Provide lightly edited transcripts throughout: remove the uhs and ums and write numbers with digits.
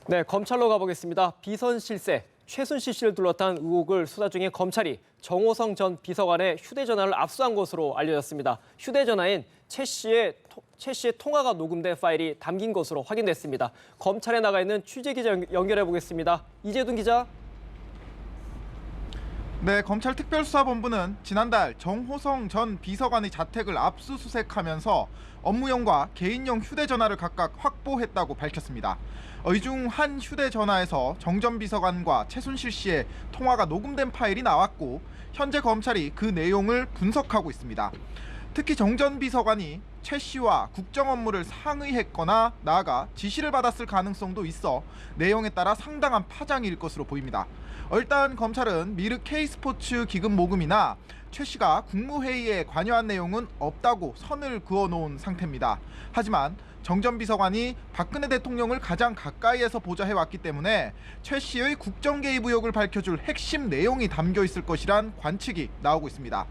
네, 검찰로 가보겠습니다. 비선 실세, 최순실 씨를 둘러싼 의혹을 수사 중인 검찰이 정호성 전 비서관의 휴대전화를 압수한 것으로 알려졌습니다. 휴대전화엔 최 씨의 통화가 녹음된 파일이 담긴 것으로 확인됐습니다. 검찰에 나가 있는 취재기자 연결해 보겠습니다. 이재둔 기자. 네, 검찰 특별수사본부는 지난달 정호성 전 비서관의 자택을 압수수색하면서 업무용과 개인용 휴대전화를 각각 확보했다고 밝혔습니다. 이 중 한 휴대전화에서 정 전 비서관과 최순실 씨의 통화가 녹음된 파일이 나왔고 현재 검찰이 그 내용을 분석하고 있습니다. 특히 정 전 비서관이 최 씨와 국정 업무를 상의했거나 나아가 지시를 받았을 가능성도 있어 내용에 따라 상당한 파장일 것으로 보입니다. 일단 검찰은 미르 K스포츠 기금 모금이나 최 씨가 국무회의에 관여한 내용은 없다고 선을 그어놓은 상태입니다. 하지만 정 전 비서관이 박근혜 대통령을 가장 가까이에서 보좌해왔기 때문에 최 씨의 국정 개입 의혹을 밝혀줄 핵심 내용이 담겨 있을 것이란 관측이 나오고 있습니다.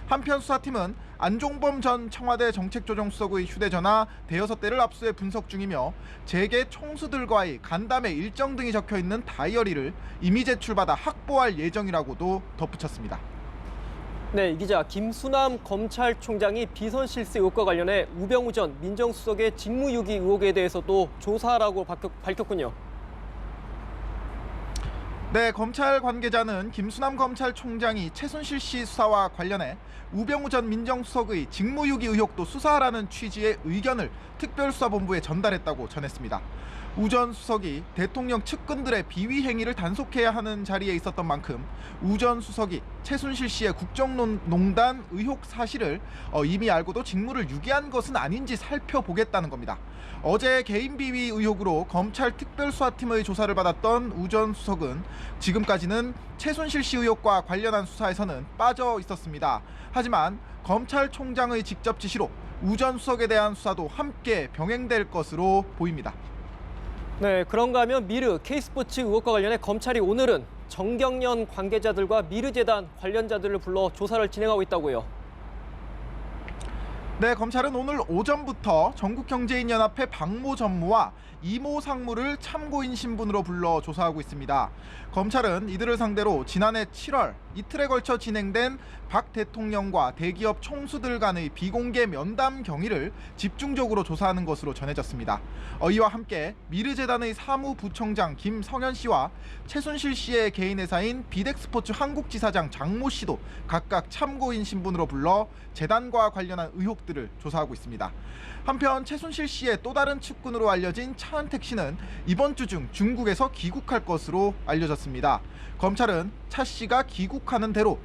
한편 수사팀은 안종범 전 청와대 정책조정수석의 휴대전화 대여섯 대를 압수해 분석 중이며 재계 총수들과의 간담회 일정 등이 적혀있는 다이어리를 이미 제출받아 확보할 예정이라고도 덧붙였습니다. 네, 이 기자, 김수남 검찰총장이 비선 실세 의혹과 관련해 우병우 전 민정수석의 직무유기 의혹에 대해서도 조사하라고 밝혔군요. 네, 검찰 관계자는 김수남 검찰총장이 최순실 씨 수사와 관련해 우병우 전 민정수석의 직무유기 의혹도 수사하라는 취지의 의견을 특별수사본부에 전달했다고 전했습니다. 우 전 수석이 대통령 측근들의 비위 행위를 단속해야 하는 자리에 있었던 만큼 우 전 수석이 최순실 씨의 국정농단 의혹 사실을 이미 알고도 직무를 유기한 것은 아닌지 살펴보겠다는 겁니다. 어제 개인 비위 의혹으로 검찰 특별수사팀의 조사를 받았던 우 전 수석은 지금까지는 최순실 씨 의혹과 관련한 수사에서는 빠져 있었습니다. 하지만 검찰총장의 직접 지시로 우 전 수석에 대한 수사도 함께 병행될 것으로 보입니다. 네, 그런가 하면 미르 K스포츠 의혹과 관련해 검찰이 오늘은 정경련 관계자들과 미르재단 관련자들을 불러 조사를 진행하고 있다고요. 네, 검찰은 오늘 오전부터 전국경제인연합회 박모 전무와 이모 상무를 참고인 신분으로 불러 조사하고 있습니다. 검찰은 이들을 상대로 지난해 7월 이틀에 걸쳐 진행된 박 대통령과 대기업 총수들 간의 비공개 면담 경위를 집중적으로 조사하는 것으로 전해졌습니다. 이와 함께 미르재단의 사무부총장 김성현 씨와 최순실 씨의 개인 회사인 비덱스포츠 한국지사장 장모 씨도 각각 참고인 신분으로 불러 재단과 관련한 의혹들을 조사하고 있습니다. 한편 최순실 씨의 또 다른 측근으로 알려진 차은택 씨는 이번 주 중 중국에서 귀국할 것으로 알려졌습니다. 검찰은 차 씨가 귀국하는 대로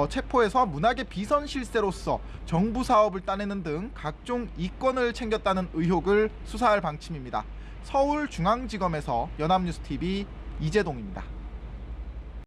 체포해서 문학의 비선 실세로서 정부 사업을 따내는 등 각종 이권을 챙겼다는 의혹을 수사할 방침입니다. 서울중앙지검에서 연합뉴스TV 이재동입니다.